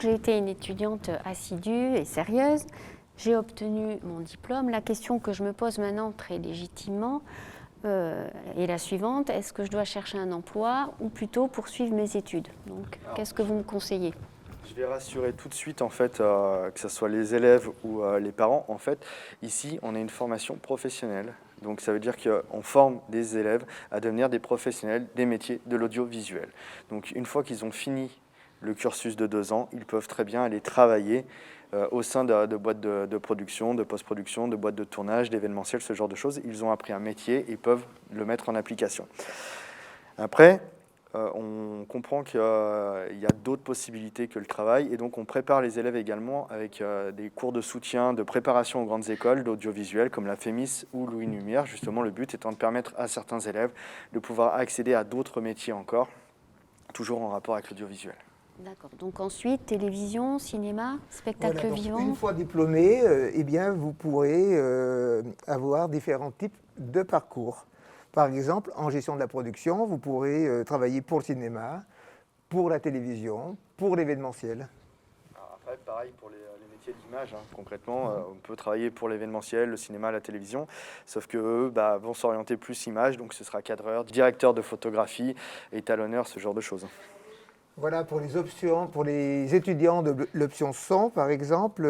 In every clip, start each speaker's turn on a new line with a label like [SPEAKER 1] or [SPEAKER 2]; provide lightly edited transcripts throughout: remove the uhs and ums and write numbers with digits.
[SPEAKER 1] donc j'ai été une étudiante assidue et sérieuse. J'ai obtenu mon diplôme. La question que je me pose maintenant très légitimement est la suivante. Est-ce que je dois chercher un emploi ou plutôt poursuivre mes études? Donc, qu'est-ce que vous me conseillez?
[SPEAKER 2] Je vais rassurer tout de suite, en fait, que ce soit les élèves ou les parents. En fait, ici, on a une formation professionnelle. Donc, ça veut dire qu'on forme des élèves à devenir des professionnels des métiers de l'audiovisuel. Donc, une fois qu'ils ont fini le cursus de 2 ans, ils peuvent très bien aller travailler au sein de boîtes de production, de post-production, de boîtes de tournage, d'événementiel, ce genre de choses. Ils ont appris un métier et peuvent le mettre en application. Après, on comprend qu'il y a d'autres possibilités que le travail et donc on prépare les élèves également avec des cours de soutien, de préparation aux grandes écoles d'audiovisuel comme la FEMIS ou Louis Lumière. Justement, le but étant de permettre à certains élèves de pouvoir accéder à d'autres métiers encore, toujours en rapport avec l'audiovisuel.
[SPEAKER 1] D'accord. Donc ensuite, télévision, cinéma, spectacle
[SPEAKER 3] Voilà, donc
[SPEAKER 1] vivant.
[SPEAKER 3] une fois diplômé, eh bien, vous pourrez avoir différents types de parcours. Par exemple, en gestion de la production, vous pourrez travailler pour le cinéma, pour la télévision, pour l'événementiel.
[SPEAKER 2] Après, pareil pour les métiers d'image, concrètement, on peut travailler pour l'événementiel, le cinéma, la télévision, sauf qu'eux vont s'orienter plus image, donc ce sera cadreur, directeur de photographie, étalonneur, ce genre de choses.
[SPEAKER 3] Voilà, pour les options, pour les étudiants de l'option son, par exemple,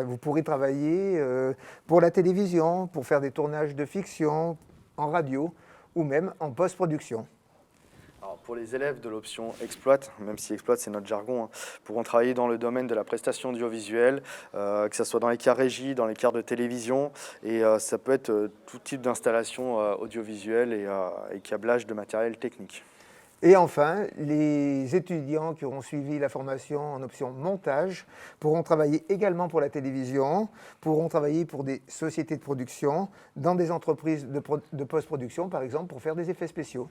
[SPEAKER 3] vous pourrez travailler pour la télévision, pour faire des tournages de fiction, en radio ou même en post-production.
[SPEAKER 2] Alors pour les élèves de l'option exploite, même si exploite c'est notre jargon, pourront travailler dans le domaine de la prestation audiovisuelle, que ce soit dans les cas régie, dans les cas de télévision, et ça peut être tout type d'installation audiovisuelle et câblage de matériel technique.
[SPEAKER 3] Et enfin, les étudiants qui auront suivi la formation en option montage pourront travailler également pour la télévision, pourront travailler pour des sociétés de production, dans des entreprises de post-production par exemple, pour faire des effets spéciaux.